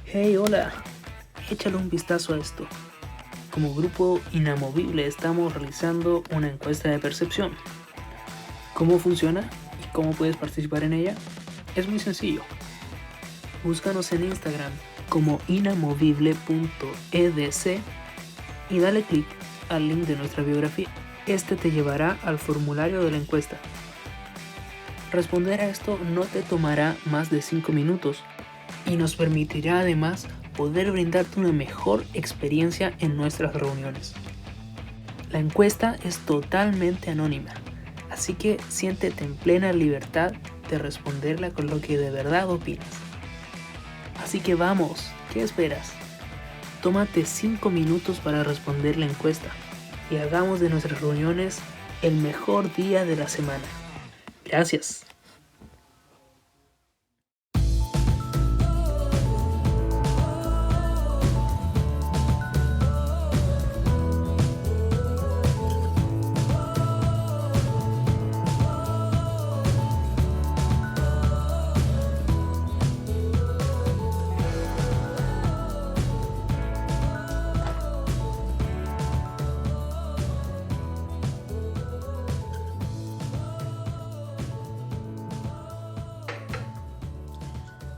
Hey, hola, échale un vistazo a esto. Como grupo inamovible estamos realizando una encuesta de percepción. ¿Cómo funciona y cómo puedes participar en ella? Es muy sencillo. Búscanos en Instagram como inamovible.edc y dale clic al link de nuestra biografía. Este te llevará al formulario de la encuesta. Responder a esto no te tomará más de 5 minutos y nos permitirá además poder brindarte una mejor experiencia en nuestras reuniones. La encuesta es totalmente anónima, así que siéntete en plena libertad de responderla con lo que de verdad opinas. Así que vamos, ¿qué esperas? Tómate 5 minutos para responder la encuesta y hagamos de nuestras reuniones el mejor día de la semana. Gracias.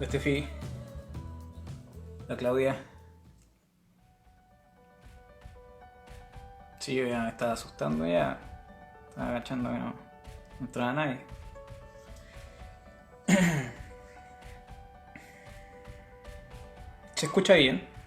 La Estefi, la Claudia. Sí, yo ya me estaba asustando ya. Estaba agachando que no entraba nadie. ¿Se escucha bien?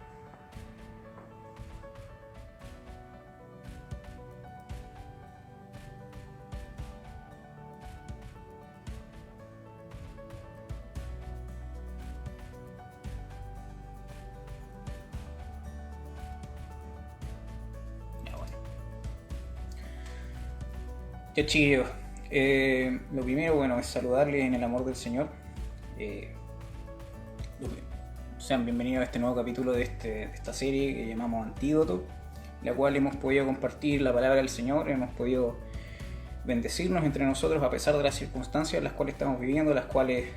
Ya bueno. Ya chiquillos. Lo primero, bueno, es saludarles en el amor del Señor. Eh, Sean bienvenidos a este nuevo capítulo de esta serie que llamamos Antídoto, en la cual hemos podido compartir la palabra del Señor, hemos podido bendecirnos entre nosotros a pesar de las circunstancias en las cuales estamos viviendo, las cuales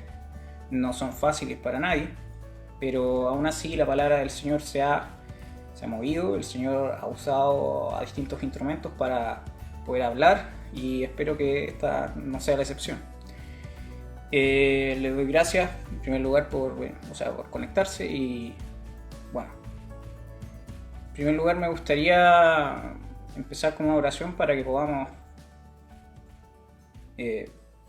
no son fáciles para nadie, pero aún así la palabra del Señor se ha movido, el Señor ha usado a distintos instrumentos para poder hablar y espero que esta no sea la excepción. Le doy gracias en primer lugar por conectarse y bueno, en primer lugar me gustaría empezar con una oración para que podamos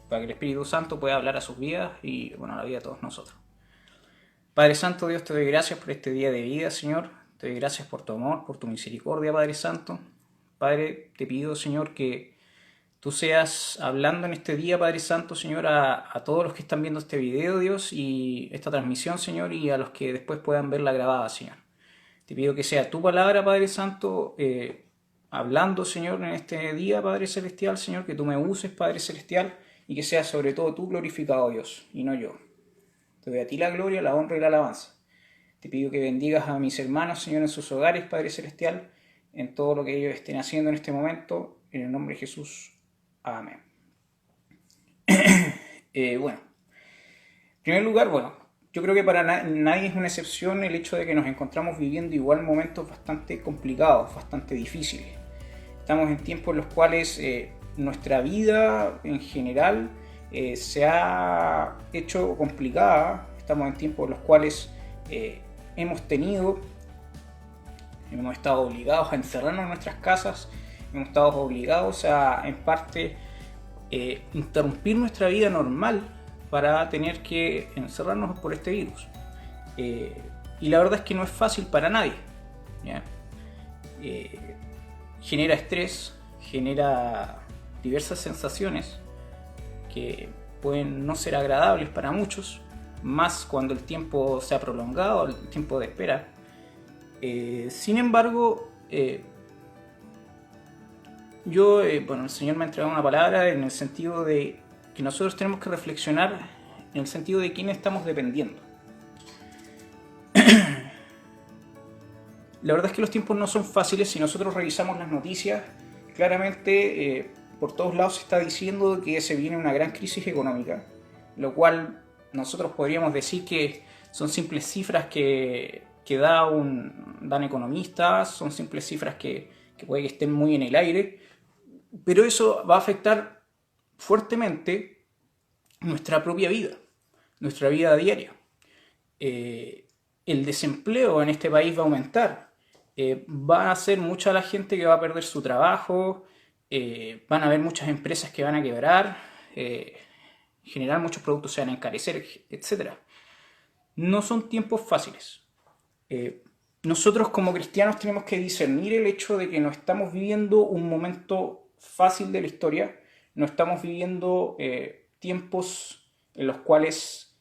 para que el Espíritu Santo pueda hablar a sus vidas y bueno, a la vida de todos nosotros. Padre Santo, Dios, te doy gracias por este día de vida, Señor. Te doy gracias por tu amor, por tu misericordia, Padre Santo. Padre, te pido, Señor, que tú seas hablando en este día, Padre Santo, Señor, a todos los que están viendo este video, Dios, y esta transmisión, Señor, y a los que después puedan verla grabada, Señor. Te pido que sea tu palabra, Padre Santo, hablando, Señor, en este día, Padre Celestial, Señor, que tú me uses, Padre Celestial, y que sea sobre todo tú glorificado, Dios, y no yo. Te doy a ti la gloria, la honra y la alabanza. Te pido que bendigas a mis hermanos, Señor, en sus hogares, Padre Celestial, en todo lo que ellos estén haciendo en este momento, en el nombre de Jesús. Amén. Bueno, en primer lugar, yo creo que para nadie es una excepción el hecho de que nos encontramos viviendo igual momentos bastante complicados, bastante difíciles. Estamos en tiempos en los cuales nuestra vida en general se ha hecho complicada. Estamos en tiempos en los cuales hemos estado obligados a encerrarnos en nuestras casas, hemos estado obligados a, en parte, interrumpir nuestra vida normal para tener que encerrarnos por este virus. Y la verdad es que no es fácil para nadie, ¿ya? Genera estrés, genera diversas sensaciones que pueden no ser agradables para muchos, más cuando el tiempo se ha prolongado, el tiempo de espera. Sin embargo, el Señor me ha entregado una palabra en el sentido de que nosotros tenemos que reflexionar en el sentido de quién estamos dependiendo. La verdad es que los tiempos no son fáciles. Si nosotros revisamos las noticias, claramente por todos lados se está diciendo que se viene una gran crisis económica, lo cual nosotros podríamos decir que son simples cifras que dan economistas, son simples cifras que puede que estén muy en el aire, pero eso va a afectar fuertemente nuestra propia vida, nuestra vida diaria. El desempleo en este país va a aumentar, va a ser mucha la gente que va a perder su trabajo, van a haber muchas empresas que van a quebrar, en general muchos productos se van a encarecer, etc. No son tiempos fáciles. Nosotros como cristianos tenemos que discernir el hecho de que no estamos viviendo un momento fácil de la historia, no estamos viviendo tiempos en los cuales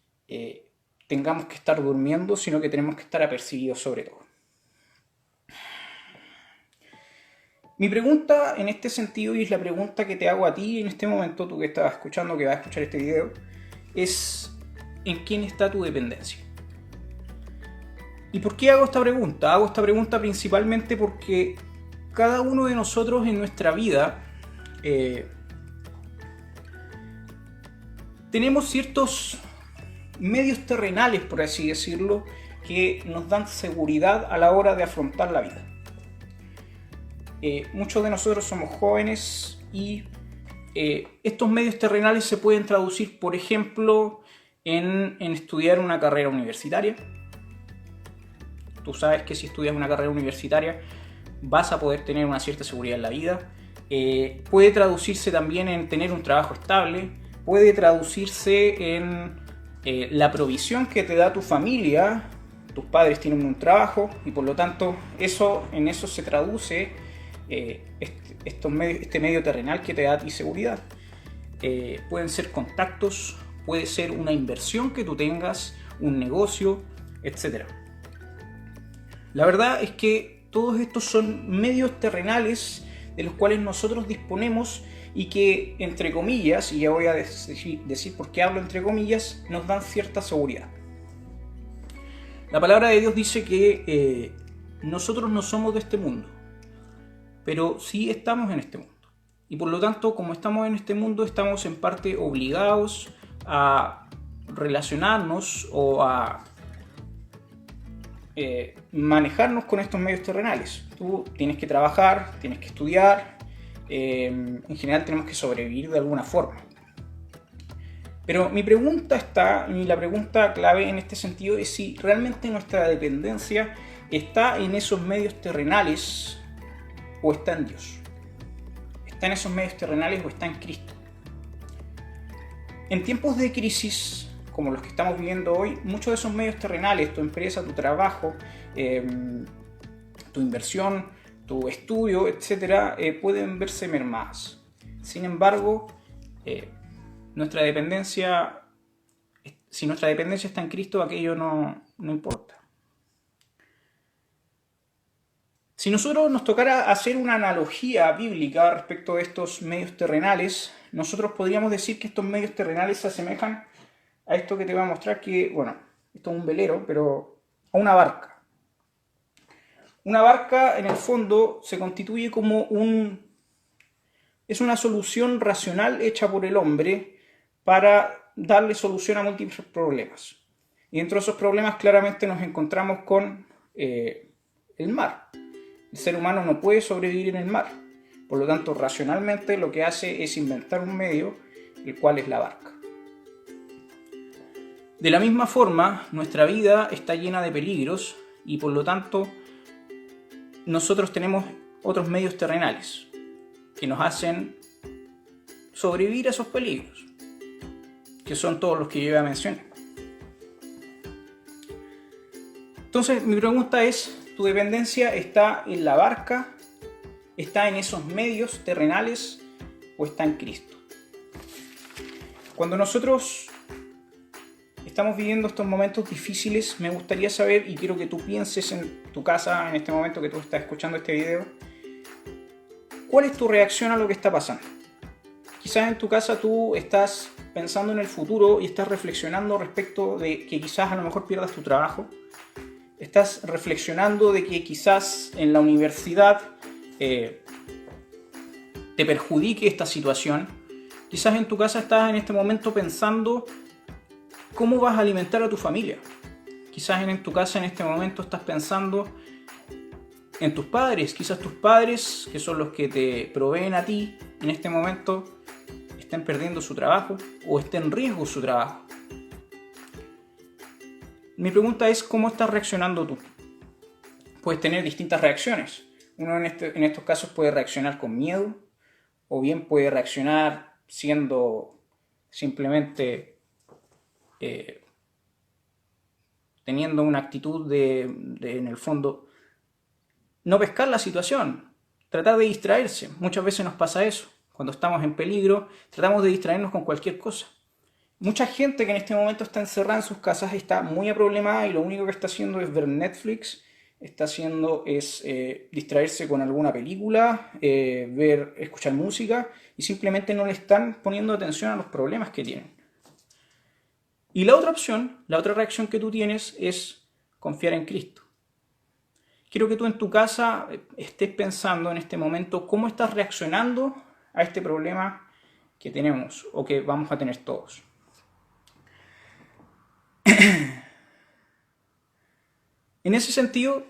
tengamos que estar durmiendo, sino que tenemos que estar apercibidos sobre todo. Mi pregunta en este sentido, y es la pregunta que te hago a ti en este momento, tú que estás escuchando, que vas a escuchar este video, es: ¿en quién está tu dependencia? ¿Y por qué hago esta pregunta? Hago esta pregunta principalmente porque cada uno de nosotros en nuestra vida tenemos ciertos medios terrenales, por así decirlo, que nos dan seguridad a la hora de afrontar la vida. Muchos de nosotros somos jóvenes y estos medios terrenales se pueden traducir, por ejemplo, en estudiar una carrera universitaria. Tú sabes que si estudias una carrera universitaria vas a poder tener una cierta seguridad en la vida. Puede traducirse también en tener un trabajo estable. Puede traducirse en la provisión que te da tu familia. Tus padres tienen un trabajo y por lo tanto en eso se traduce este medio terrenal que te da a ti seguridad. Pueden ser contactos, puede ser una inversión que tú tengas, un negocio, etc. La verdad es que todos estos son medios terrenales de los cuales nosotros disponemos y que, entre comillas, y ya voy a decir por qué hablo entre comillas, nos dan cierta seguridad. La palabra de Dios dice que nosotros no somos de este mundo, pero sí estamos en este mundo. Y por lo tanto, como estamos en este mundo, estamos en parte obligados a relacionarnos o a manejarnos con estos medios terrenales. Tú tienes que trabajar, tienes que estudiar, en general tenemos que sobrevivir de alguna forma. Pero mi pregunta la pregunta clave en este sentido es si realmente nuestra dependencia está en esos medios terrenales o está en Dios. ¿Está en esos medios terrenales o está en Cristo? En tiempos de crisis como los que estamos viviendo hoy, muchos de esos medios terrenales, tu empresa, tu trabajo, tu inversión, tu estudio, etc., pueden verse mermadas. Sin embargo, si nuestra dependencia está en Cristo, aquello no importa. Si nosotros nos tocara hacer una analogía bíblica respecto de estos medios terrenales, nosotros podríamos decir que estos medios terrenales se asemejan a esto que te voy a mostrar, que, bueno, esto es un velero, pero a una barca. Una barca, en el fondo, se constituye como es una solución racional hecha por el hombre para darle solución a múltiples problemas. Y dentro de esos problemas claramente nos encontramos con el mar. El ser humano no puede sobrevivir en el mar. Por lo tanto, racionalmente lo que hace es inventar un medio, el cual es la barca. De la misma forma, nuestra vida está llena de peligros y por lo tanto nosotros tenemos otros medios terrenales que nos hacen sobrevivir a esos peligros, que son todos los que yo ya mencioné. Entonces mi pregunta es: ¿tu dependencia está en la barca, está en esos medios terrenales o está en Cristo? Cuando nosotros estamos viviendo estos momentos difíciles, me gustaría saber, y quiero que tú pienses en tu casa en este momento que tú estás escuchando este video, ¿cuál es tu reacción a lo que está pasando? Quizás en tu casa tú estás pensando en el futuro y estás reflexionando respecto de que quizás a lo mejor pierdas tu trabajo. Estás reflexionando de que quizás en la universidad te perjudique esta situación. Quizás en tu casa estás en este momento pensando cómo vas a alimentar a tu familia. Quizás en tu casa en este momento estás pensando en tus padres. Quizás tus padres, que son los que te proveen a ti, en este momento estén perdiendo su trabajo o estén en riesgo su trabajo. Mi pregunta es, ¿cómo estás reaccionando tú? Puedes tener distintas reacciones. Uno en estos casos puede reaccionar con miedo, o bien puede reaccionar siendo simplemente teniendo una actitud de, en el fondo, no pescar la situación, tratar de distraerse. Muchas veces nos pasa eso. Cuando estamos en peligro, tratamos de distraernos con cualquier cosa. Mucha gente que en este momento está encerrada en sus casas está muy aproblemada y lo único que está haciendo es ver Netflix, está haciendo es distraerse con alguna película, escuchar música y simplemente no le están poniendo atención a los problemas que tienen. Y la otra opción, la otra reacción que tú tienes es confiar en Cristo. Quiero que tú en tu casa estés pensando en este momento cómo estás reaccionando a este problema que tenemos o que vamos a tener todos. En ese sentido,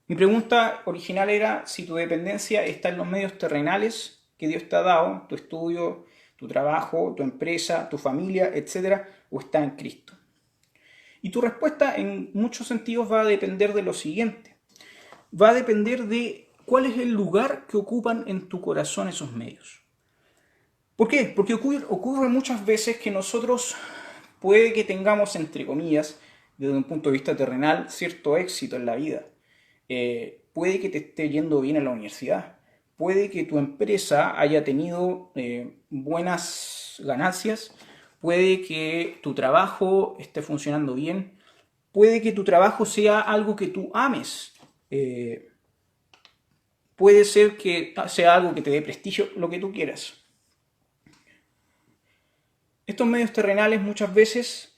mi pregunta original era si tu dependencia está en los medios terrenales que Dios te ha dado, tu estudio, tu trabajo, tu empresa, tu familia, etc., o está en Cristo. Y tu respuesta en muchos sentidos va a depender de lo siguiente. Va a depender de cuál es el lugar que ocupan en tu corazón esos medios. ¿Por qué? Porque ocurre muchas veces que nosotros puede que tengamos, entre comillas, desde un punto de vista terrenal, cierto éxito en la vida. Puede que te esté yendo bien en la universidad. Puede que tu empresa haya tenido buenas ganancias. Puede que tu trabajo esté funcionando bien. Puede que tu trabajo sea algo que tú ames. Puede ser que sea algo que te dé prestigio, lo que tú quieras. Estos medios terrenales muchas veces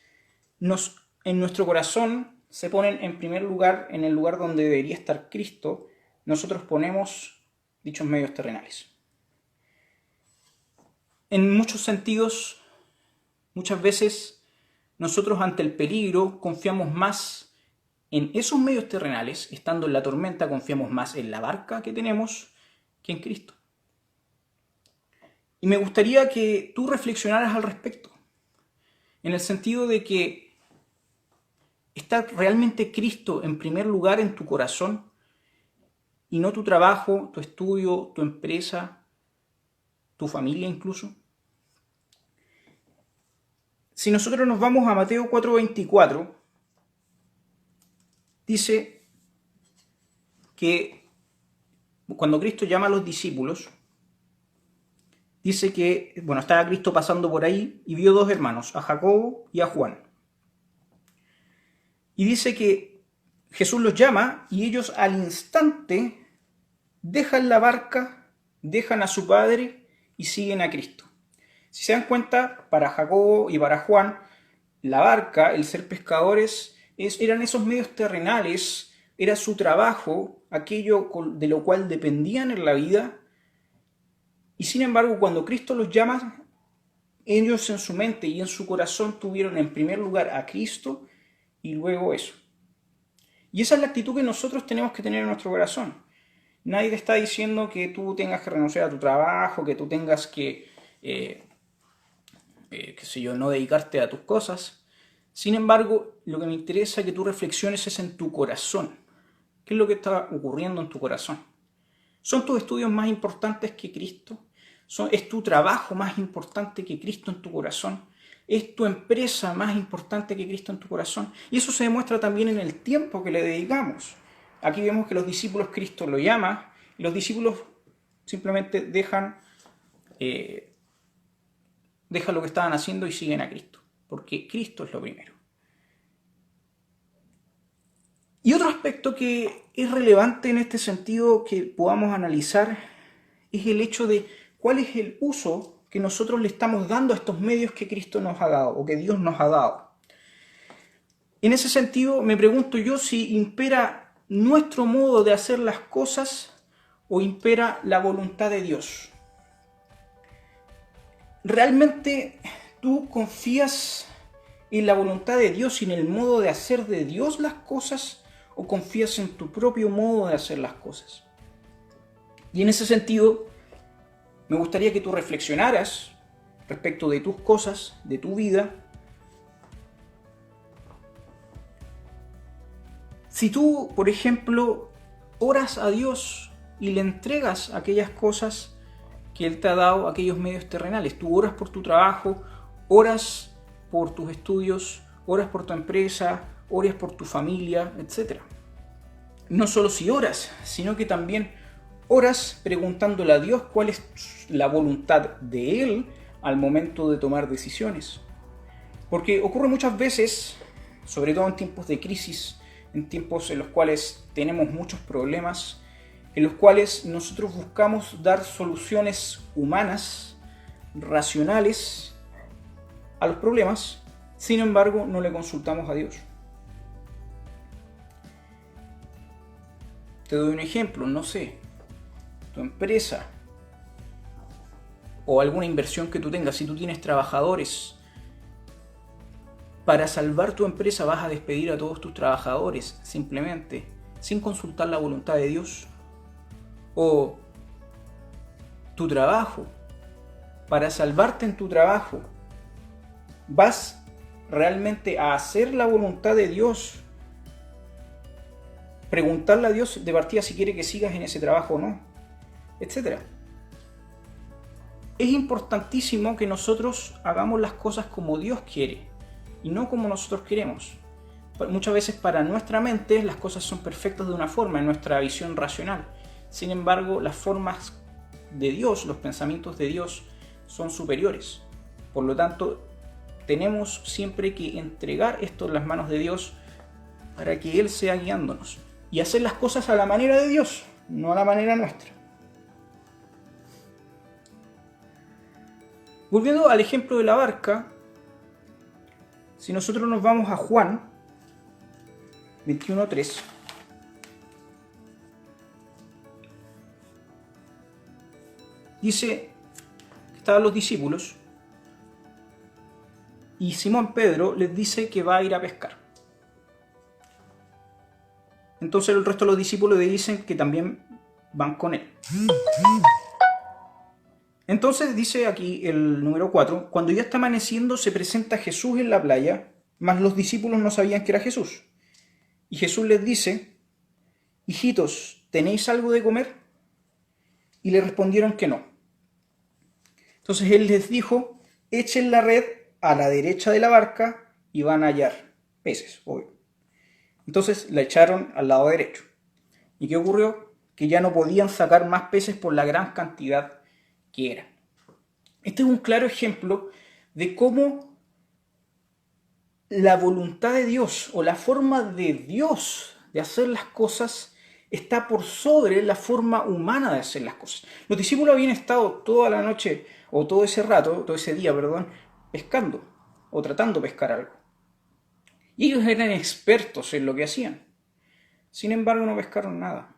en nuestro corazón se ponen en primer lugar, en el lugar donde debería estar Cristo. Nosotros ponemos dichos medios terrenales. En muchos sentidos, muchas veces nosotros ante el peligro confiamos más en esos medios terrenales. Estando en la tormenta confiamos más en la barca que tenemos que en Cristo. Y me gustaría que tú reflexionaras al respecto, en el sentido de que ¿está realmente Cristo en primer lugar en tu corazón y no tu trabajo, tu estudio, tu empresa, tu familia incluso? Si nosotros nos vamos a Mateo 4:24, dice que cuando Cristo llama a los discípulos, dice que, estaba Cristo pasando por ahí y vio dos hermanos, a Jacobo y a Juan. Y dice que Jesús los llama y ellos al instante dejan la barca, dejan a su padre y siguen a Cristo. Si se dan cuenta, para Jacobo y para Juan, la barca, el ser pescadores, eran esos medios terrenales, era su trabajo, aquello de lo cual dependían en la vida. Y sin embargo, cuando Cristo los llama, ellos en su mente y en su corazón tuvieron en primer lugar a Cristo y luego eso. Y esa es la actitud que nosotros tenemos que tener en nuestro corazón. Nadie te está diciendo que tú tengas que renunciar a tu trabajo, que tú tengas que, no dedicarte a tus cosas. Sin embargo, lo que me interesa que tú reflexiones es en tu corazón. ¿Qué es lo que está ocurriendo en tu corazón? ¿Son tus estudios más importantes que Cristo? ¿Es tu trabajo más importante que Cristo en tu corazón? ¿Es tu empresa más importante que Cristo en tu corazón? Y eso se demuestra también en el tiempo que le dedicamos. Aquí vemos que los discípulos Cristo lo llama y los discípulos simplemente dejan lo que estaban haciendo y siguen a Cristo, porque Cristo es lo primero. Y otro aspecto que es relevante en este sentido que podamos analizar es el hecho de cuál es el uso que nosotros le estamos dando a estos medios que Cristo nos ha dado o que Dios nos ha dado. En ese sentido me pregunto yo si impera nuestro modo de hacer las cosas o impera la voluntad de Dios. ¿Realmente tú confías en la voluntad de Dios y en el modo de hacer de Dios las cosas, o confías en tu propio modo de hacer las cosas? Y en ese sentido, me gustaría que tú reflexionaras respecto de tus cosas, de tu vida. Si tú, por ejemplo, oras a Dios y le entregas aquellas cosas que Él te ha dado, aquellos medios terrenales, tú oras por tu trabajo, oras por tus estudios, oras por tu empresa, oras por tu familia, etc. No solo si oras, sino que también oras preguntándole a Dios cuál es la voluntad de Él al momento de tomar decisiones. Porque ocurre muchas veces, sobre todo en tiempos de crisis, en tiempos en los cuales tenemos muchos problemas, en los cuales nosotros buscamos dar soluciones humanas, racionales a los problemas, sin embargo no le consultamos a Dios. Te doy un ejemplo, no sé, tu empresa o alguna inversión que tú tengas, si tú tienes trabajadores, para salvar tu empresa vas a despedir a todos tus trabajadores simplemente, sin consultar la voluntad de Dios. O tu trabajo, para salvarte en tu trabajo, vas realmente a hacer la voluntad de Dios, preguntarle a Dios de partida si quiere que sigas en ese trabajo o no, etc. Es importantísimo que nosotros hagamos las cosas como Dios quiere y no como nosotros queremos. Muchas veces para nuestra mente las cosas son perfectas de una forma, en nuestra visión racional. Sin embargo, las formas de Dios, los pensamientos de Dios son superiores. Por lo tanto, tenemos siempre que entregar esto en las manos de Dios para que Él sea guiándonos. Y hacer las cosas a la manera de Dios, no a la manera nuestra. Volviendo al ejemplo de la barca, si nosotros nos vamos a Juan 21:3, dice que estaban los discípulos y Simón Pedro les dice que va a ir a pescar. Entonces el resto de los discípulos le dicen que también van con él. Entonces dice aquí el número 4, cuando ya está amaneciendo se presenta Jesús en la playa, mas los discípulos no sabían que era Jesús. Y Jesús les dice, hijitos, ¿tenéis algo de comer? Y le respondieron que no. Entonces él les dijo, echen la red a la derecha de la barca y van a hallar peces, obvio. Entonces la echaron al lado derecho. ¿Y qué ocurrió? Que ya no podían sacar más peces por la gran cantidad que eran. Este es un claro ejemplo de cómo la voluntad de Dios o la forma de Dios de hacer las cosas está por sobre la forma humana de hacer las cosas. Los discípulos habían estado toda la noche o todo ese día, pescando o tratando de pescar algo. Y ellos eran expertos en lo que hacían. Sin embargo, no pescaron nada.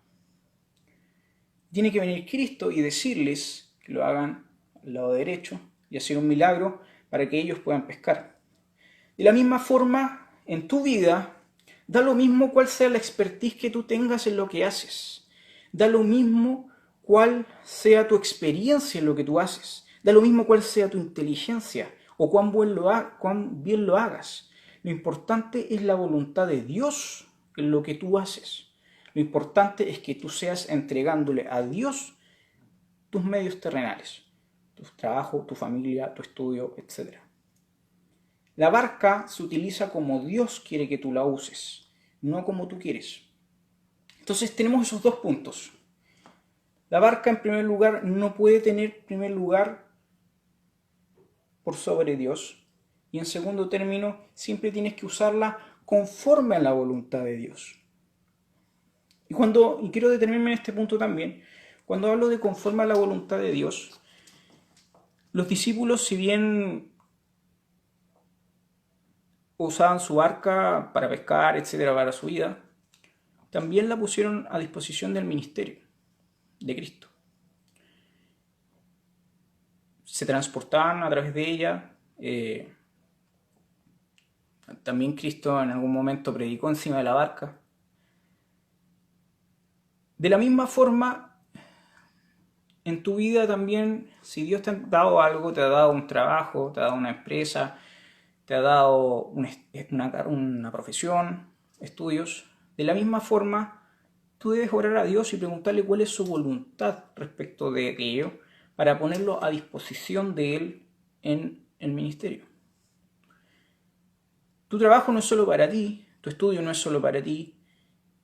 Tiene que venir Cristo y decirles que lo hagan al lado derecho y hacer un milagro para que ellos puedan pescar. De la misma forma, en tu vida, da lo mismo cuál sea la expertise que tú tengas en lo que haces. Da lo mismo cuál sea tu experiencia en lo que tú haces. Da lo mismo cuál sea tu inteligencia o cuán bien lo hagas. Lo importante es la voluntad de Dios en lo que tú haces. Lo importante es que tú seas entregándole a Dios tus medios terrenales, tu trabajo, tu familia, tu estudio, etc. La barca se utiliza como Dios quiere que tú la uses, no como tú quieres. Entonces tenemos esos dos puntos. La barca, en primer lugar, no puede tener primer lugar por sobre Dios. Y en segundo término, siempre tienes que usarla conforme a la voluntad de Dios. Y quiero detenerme en este punto también, cuando hablo de conforme a la voluntad de Dios, los discípulos, si bien usaban su barca para pescar, etcétera, para su vida, también la pusieron a disposición del ministerio de Cristo. Se transportaban a través de ella, También Cristo en algún momento predicó encima de la barca. De la misma forma, en tu vida también, si Dios te ha dado algo, te ha dado un trabajo, te ha dado una empresa, te ha dado una profesión, estudios, de la misma forma, tú debes orar a Dios y preguntarle cuál es su voluntad respecto de aquello para ponerlo a disposición de Él en el ministerio. Tu trabajo no es solo para ti, tu estudio no es solo para ti,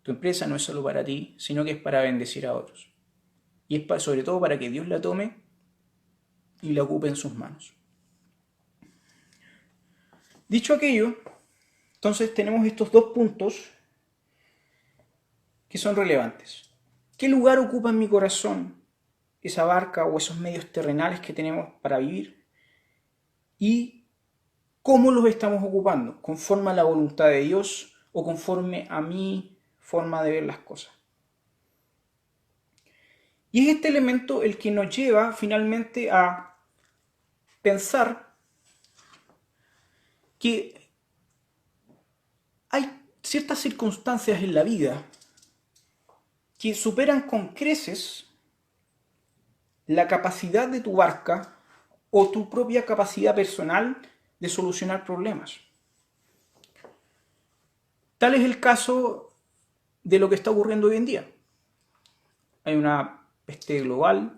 tu empresa no es solo para ti, sino que es para bendecir a otros. Y es sobre todo para que Dios la tome y la ocupe en sus manos. Dicho aquello, entonces tenemos estos dos puntos que son relevantes. ¿Qué lugar ocupa en mi corazón esa barca o esos medios terrenales que tenemos para vivir? ¿Y cómo los estamos ocupando? ¿Conforme a la voluntad de Dios o conforme a mi forma de ver las cosas? Y es este elemento el que nos lleva finalmente a pensar que hay ciertas circunstancias en la vida que superan con creces la capacidad de tu barca o tu propia capacidad personal de solucionar problemas. Tal es el caso de lo que está ocurriendo hoy en día. Hay una peste global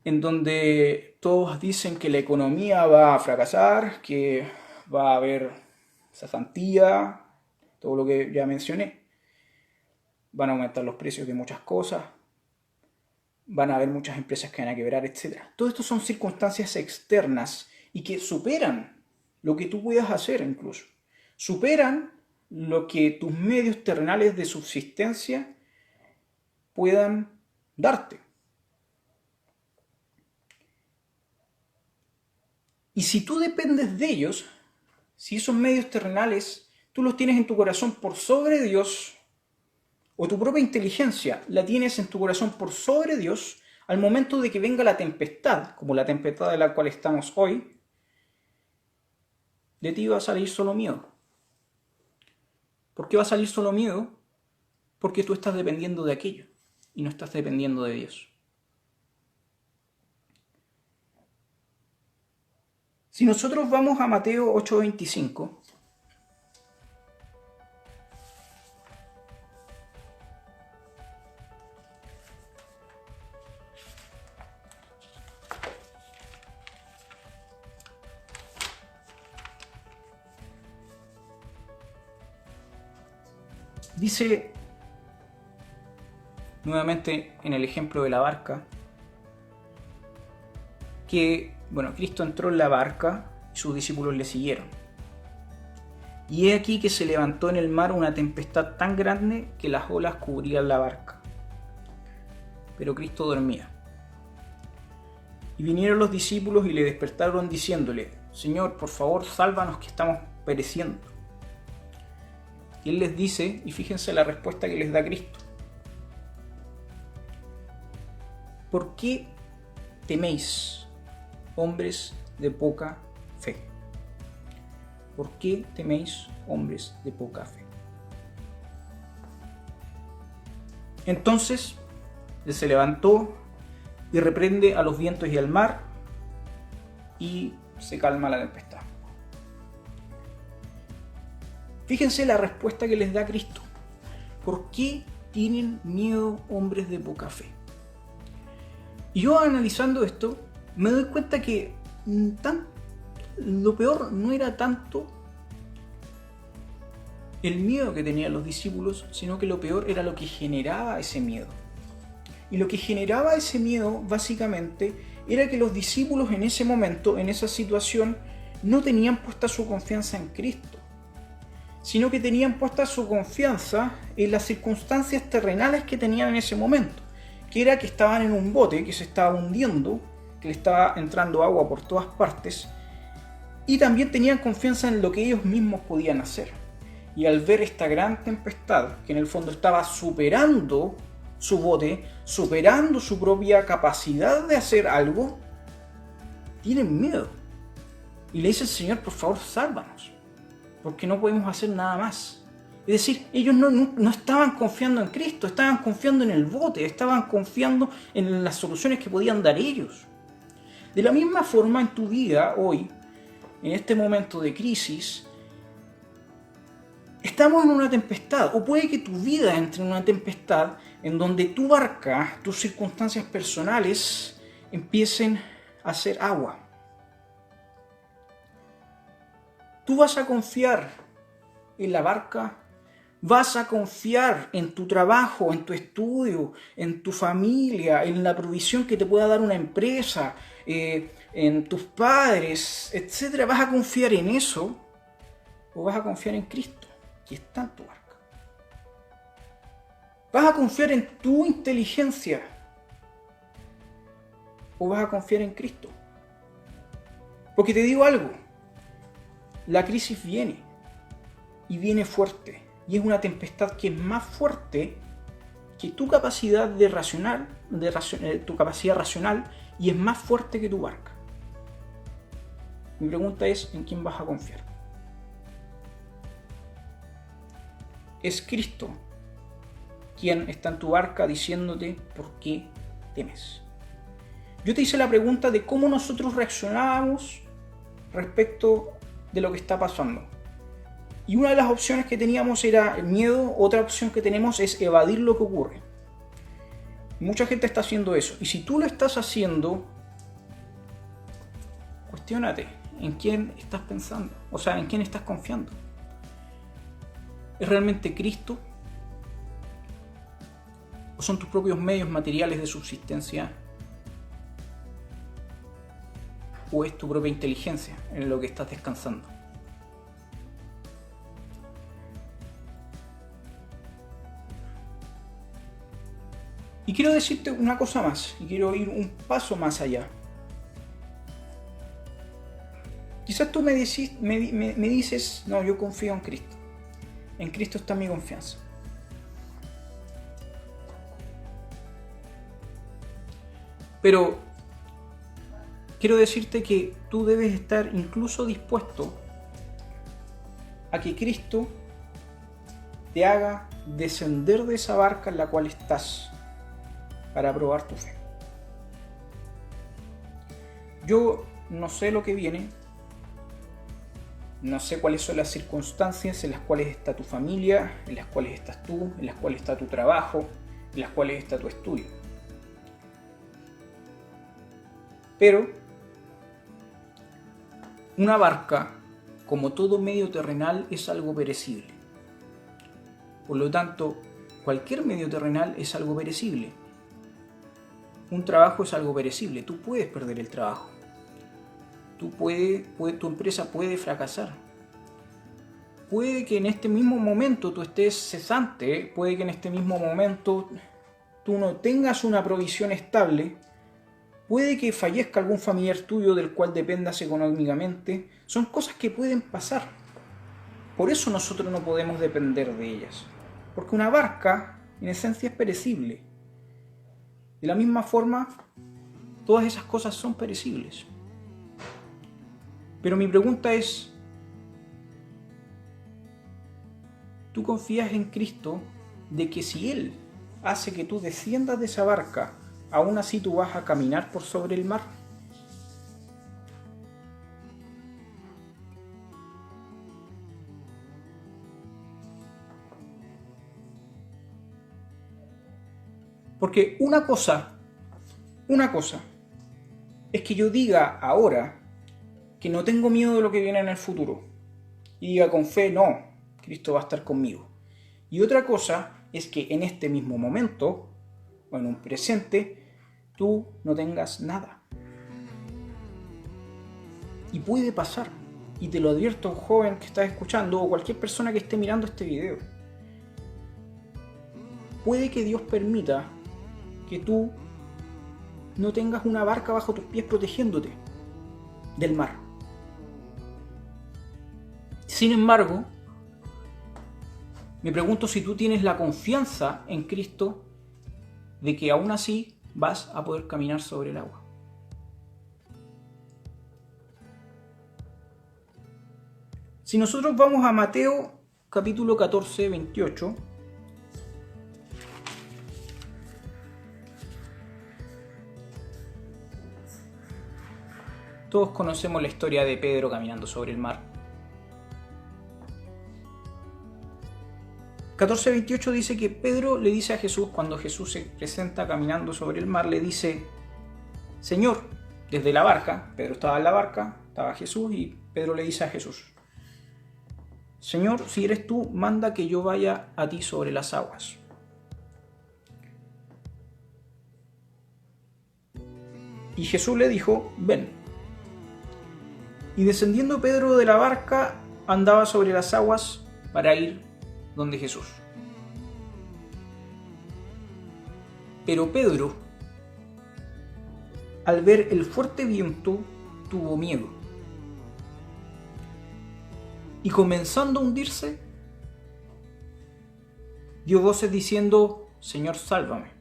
en donde todos dicen que la economía va a fracasar, que va a haber cesantía, todo lo que ya mencioné. Van a aumentar los precios de muchas cosas, van a haber muchas empresas que van a quebrar, etc. Todo esto son circunstancias externas y que superan lo que tú puedas hacer incluso. Superan lo que tus medios terrenales de subsistencia puedan darte. Y si tú dependes de ellos, si esos medios terrenales tú los tienes en tu corazón por sobre Dios, o tu propia inteligencia la tienes en tu corazón por sobre Dios, al momento de que venga la tempestad, como la tempestad de la cual estamos hoy, de ti va a salir solo miedo. ¿Por qué va a salir solo miedo? Porque tú estás dependiendo de aquello y no estás dependiendo de Dios. Si nosotros vamos a Mateo 8:25, dice, nuevamente en el ejemplo de la barca, que Cristo entró en la barca y sus discípulos le siguieron. Y he aquí que se levantó en el mar una tempestad tan grande que las olas cubrían la barca. Pero Cristo dormía. Y vinieron los discípulos y le despertaron diciéndole: Señor, por favor, sálvanos que estamos pereciendo. Y Él les dice, y fíjense la respuesta que les da Cristo: ¿por qué teméis, hombres de poca fe? ¿Por qué teméis, hombres de poca fe? Entonces Él se levantó y reprende a los vientos y al mar, y se calma la tempestad. Fíjense la respuesta que les da Cristo. ¿Por qué tienen miedo, hombres de poca fe? Y yo, analizando esto, me doy cuenta que lo peor no era tanto el miedo que tenían los discípulos, sino que lo peor era lo que generaba ese miedo. Y lo que generaba ese miedo, básicamente, era que los discípulos en ese momento, en esa situación, no tenían puesta su confianza en Cristo, sino que tenían puesta su confianza en las circunstancias terrenales que tenían en ese momento, que era que estaban en un bote que se estaba hundiendo, que le estaba entrando agua por todas partes, y también tenían confianza en lo que ellos mismos podían hacer. Y al ver esta gran tempestad, que en el fondo estaba superando su bote, superando su propia capacidad de hacer algo, tienen miedo. Y le dice al Señor: por favor, sálvanos. porque no podemos hacer nada más. Es decir, ellos no estaban confiando en Cristo, estaban confiando en el bote, estaban confiando en las soluciones que podían dar ellos. De la misma forma, en tu vida hoy, en este momento de crisis, estamos en una tempestad, o puede que tu vida entre en una tempestad en donde tu barca, tus circunstancias personales empiecen a ser agua. Tú vas a confiar en la barca, vas a confiar en tu trabajo, en tu estudio, en tu familia, en la provisión que te pueda dar una empresa, en tus padres, etc. ¿Vas a confiar en eso o vas a confiar en Cristo, que está en tu barca? ¿Vas a confiar en tu inteligencia o vas a confiar en Cristo? Porque te digo algo, la crisis viene y viene fuerte y es una tempestad que es más fuerte que tu capacidad tu capacidad racional y es más fuerte que tu barca. Mi pregunta es, ¿en quién vas a confiar? ¿Es Cristo quien está en tu barca diciéndote por qué temes? Yo te hice la pregunta de cómo nosotros reaccionábamos respecto de lo que está pasando. Y una de las opciones que teníamos era el miedo, otra opción que tenemos es evadir lo que ocurre. Mucha gente está haciendo eso. Y si tú lo estás haciendo, cuestiónate en quién estás pensando, o sea, en quién estás confiando. ¿Es realmente Cristo? ¿O son tus propios medios materiales de subsistencia? ¿O es tu propia inteligencia en lo que estás descansando? Y quiero decirte una cosa más, y quiero ir un paso más allá. Quizás tú me dices, no, yo confío en Cristo. En Cristo está mi confianza. Pero quiero decirte que tú debes estar incluso dispuesto a que Cristo te haga descender de esa barca en la cual estás para probar tu fe. Yo no sé lo que viene, no sé cuáles son las circunstancias en las cuales está tu familia, en las cuales estás tú, en las cuales está tu trabajo, en las cuales está tu estudio. Pero una barca, como todo medio terrenal, es algo perecible. Por lo tanto, cualquier medio terrenal es algo perecible. Un trabajo es algo perecible. Tú puedes perder el trabajo. Tu empresa puede fracasar. Puede que en este mismo momento tú estés cesante. Puede que en este mismo momento tú no tengas una provisión estable. Puede que fallezca algún familiar tuyo del cual dependas económicamente. Son cosas que pueden pasar. Por eso nosotros no podemos depender de ellas. Porque una barca, en esencia, es perecible. De la misma forma, todas esas cosas son perecibles. Pero mi pregunta es, ¿tú confías en Cristo de que si Él hace que tú desciendas de esa barca, aún así tú vas a caminar por sobre el mar? Porque una cosa es que yo diga ahora que no tengo miedo de lo que viene en el futuro y diga con fe, no, Cristo va a estar conmigo. Y otra cosa es que en este mismo momento, o en un presente, tú no tengas nada. Y puede pasar, y te lo advierto, joven que estás escuchando, o cualquier persona que esté mirando este video. Puede que Dios permita que tú no tengas una barca bajo tus pies protegiéndote del mar. Sin embargo, me pregunto si tú tienes la confianza en Cristo de que aún así vas a poder caminar sobre el agua. Si nosotros vamos a Mateo capítulo 14, 28, todos conocemos la historia de Pedro caminando sobre el mar. 14:28 dice que Pedro le dice a Jesús, cuando Jesús se presenta caminando sobre el mar, le dice: Señor, desde la barca, Pedro estaba en la barca, estaba Jesús, y Pedro le dice a Jesús: Señor, si eres tú, manda que yo vaya a ti sobre las aguas. Y Jesús le dijo: ven. Y descendiendo Pedro de la barca, andaba sobre las aguas para ir donde Jesús. Pero Pedro, al ver el fuerte viento, tuvo miedo. Y comenzando a hundirse, dio voces diciendo: Señor, sálvame.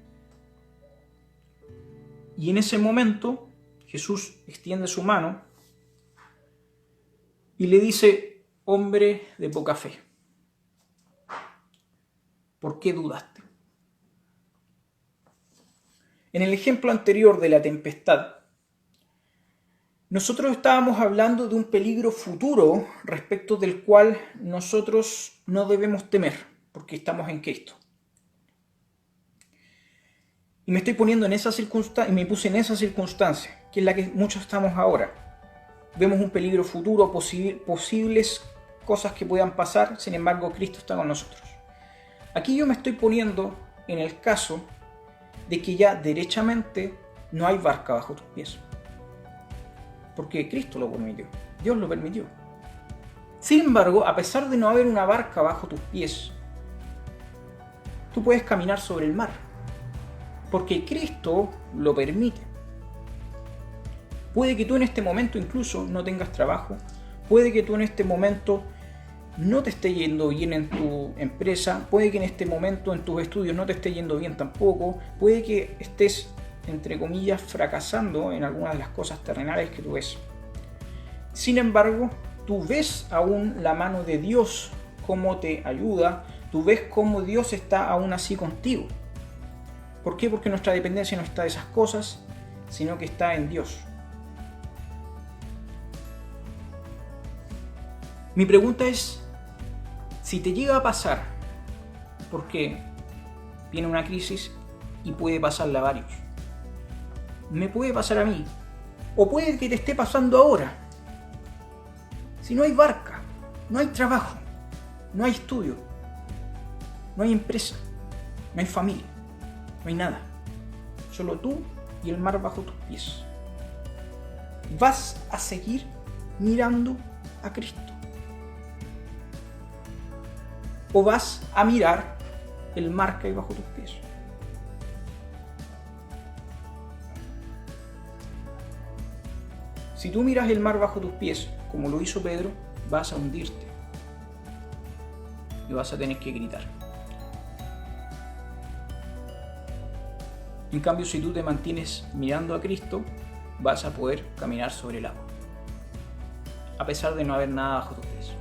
Y en ese momento Jesús extiende su mano y le dice: hombre de poca fe, ¿por qué dudaste? En el ejemplo anterior de la tempestad, nosotros estábamos hablando de un peligro futuro respecto del cual nosotros no debemos temer, porque estamos en Cristo. Y me estoy poniendo en esa circunstancia, y me puse en esa circunstancia, que es la que muchos estamos ahora. Vemos un peligro futuro, posibles cosas que puedan pasar, sin embargo Cristo está con nosotros. Aquí yo me estoy poniendo en el caso de que ya derechamente no hay barca bajo tus pies. Porque Cristo lo permitió, Dios lo permitió. Sin embargo, a pesar de no haber una barca bajo tus pies, tú puedes caminar sobre el mar, porque Cristo lo permite. Puede que tú en este momento incluso no tengas trabajo, puede que tú en este momento no te esté yendo bien en tu empresa, puede que en este momento en tus estudios no te esté yendo bien tampoco, puede que estés, entre comillas, fracasando en algunas de las cosas terrenales que tú ves. Sin embargo, tú ves aún la mano de Dios, cómo te ayuda, tú ves cómo Dios está aún así contigo. ¿Por qué? Porque nuestra dependencia no está de esas cosas, sino que está en Dios. Mi pregunta es, si te llega a pasar, porque viene una crisis y puede pasarle a varios, me puede pasar a mí, o puede que te esté pasando ahora. Si no hay barca, no hay trabajo, no hay estudio, no hay empresa, no hay familia, no hay nada, solo tú y el mar bajo tus pies, ¿vas a seguir mirando a Cristo? ¿O vas a mirar el mar que hay bajo tus pies? Si tú miras el mar bajo tus pies, como lo hizo Pedro, vas a hundirte y vas a tener que gritar. En cambio, si tú te mantienes mirando a Cristo, vas a poder caminar sobre el agua, a pesar de no haber nada bajo tus pies,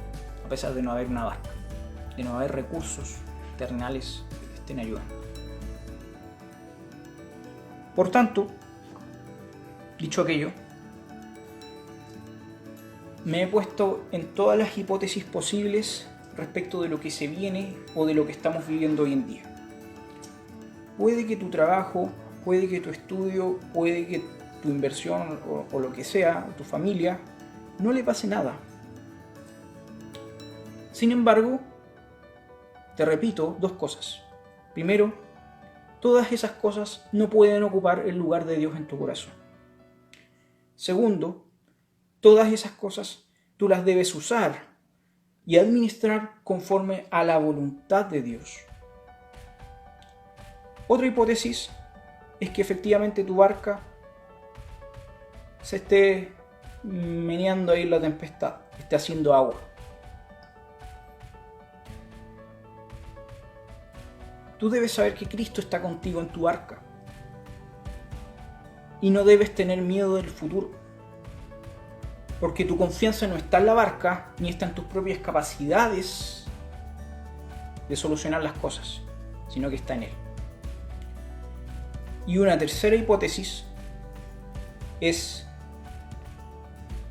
a pesar de no haber una barca, de no haber recursos terrenales que te estén ayudando. Por tanto, dicho aquello, me he puesto en todas las hipótesis posibles respecto de lo que se viene o de lo que estamos viviendo hoy en día. Puede que tu trabajo, puede que tu estudio, puede que tu inversión o lo que sea, tu familia, no le pase nada. Sin embargo, te repito dos cosas. Primero, todas esas cosas no pueden ocupar el lugar de Dios en tu corazón. Segundo, todas esas cosas tú las debes usar y administrar conforme a la voluntad de Dios. Otra hipótesis es que efectivamente tu barca se esté meneando ahí en la tempestad, esté haciendo agua. Tú debes saber que Cristo está contigo en tu barca y no debes tener miedo del futuro. Porque tu confianza no está en la barca, ni está en tus propias capacidades de solucionar las cosas, sino que está en Él. Y una tercera hipótesis es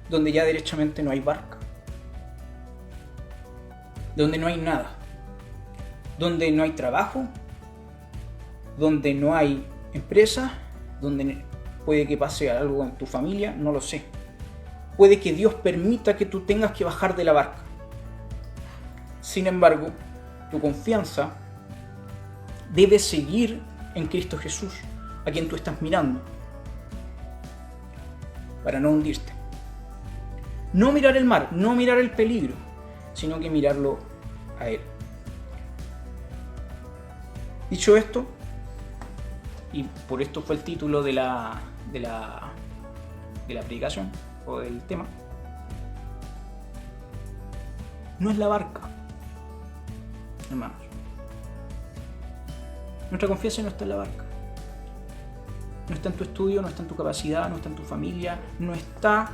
donde ya derechamente no hay barca, donde no hay nada, donde no hay trabajo, donde no hay empresa, donde puede que pase algo en tu familia, no lo sé. Puede que Dios permita que tú tengas que bajar de la barca. Sin embargo, tu confianza debe seguir en Cristo Jesús, a quien tú estás mirando, para no hundirte. No mirar el mar, no mirar el peligro, sino que mirarlo a Él. Dicho esto, y por esto fue el título de la predicación o del tema, no es la barca, hermanos. Nuestra confianza no está en la barca. No está en tu estudio, no está en tu capacidad, no está en tu familia, no está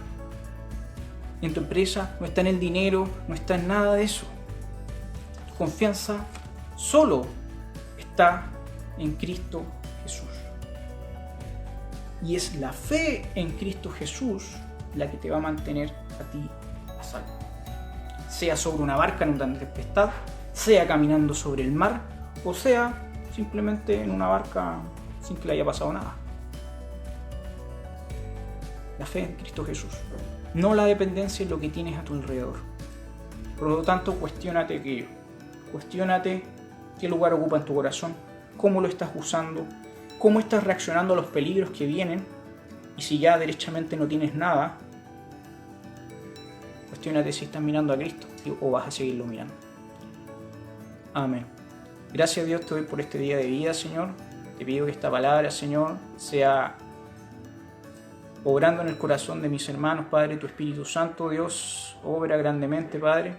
en tu empresa, no está en el dinero, no está en nada de eso. Tu confianza solo está en Cristo Jesús. Y es la fe en Cristo Jesús la que te va a mantener a ti a salvo. Sea sobre una barca en una tempestad, sea caminando sobre el mar, o sea simplemente en una barca sin que le haya pasado nada. La fe en Cristo Jesús, no la dependencia en lo que tienes a tu alrededor. Por lo tanto, cuestiónate aquello. Cuestiónate qué lugar ocupa en tu corazón, cómo lo estás usando, cómo estás reaccionando a los peligros que vienen, y si ya derechamente no tienes nada, cuestiónate si estás mirando a Cristo o vas a seguirlo mirando. Amén. Gracias a Dios te doy por este día de vida, Señor. Te pido que esta palabra, Señor, sea obrando en el corazón de mis hermanos, Padre. Tu Espíritu Santo, Dios, obra grandemente, Padre.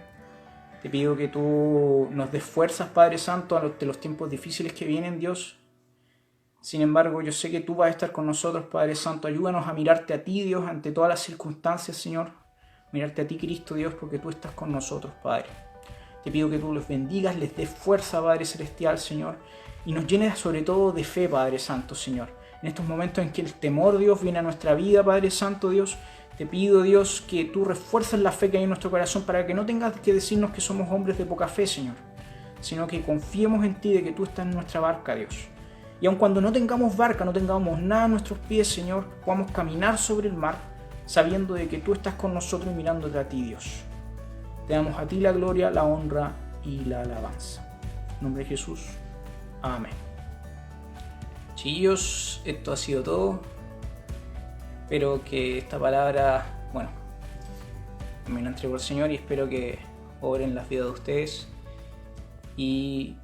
Te pido que tú nos des fuerzas, Padre Santo, ante los tiempos difíciles que vienen, Dios. Sin embargo, yo sé que tú vas a estar con nosotros, Padre Santo. Ayúdanos a mirarte a ti, Dios, ante todas las circunstancias, Señor. Mirarte a ti, Cristo, Dios, porque tú estás con nosotros, Padre. Te pido que tú los bendigas, les des fuerza, Padre Celestial, Señor. Y nos llenes sobre todo de fe, Padre Santo, Señor. En estos momentos en que el temor, Dios, viene a nuestra vida, Padre Santo, Dios, te pido, Dios, que tú refuerces la fe que hay en nuestro corazón para que no tengas que decirnos que somos hombres de poca fe, Señor, sino que confiemos en ti, de que tú estás en nuestra barca, Dios. Y aun cuando no tengamos barca, no tengamos nada a nuestros pies, Señor, podamos caminar sobre el mar, sabiendo de que tú estás con nosotros y mirándote a ti, Dios. Te damos a ti la gloria, la honra y la alabanza. En nombre de Jesús. Amén. Chiquillos, esto ha sido todo. Espero que esta palabra, también la entrego al Señor y espero que obren las vidas de ustedes. Y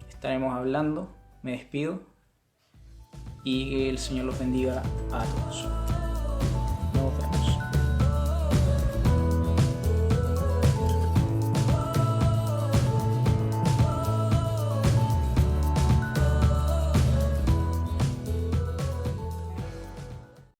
estaremos hablando. Me despido y que el Señor los bendiga a todos.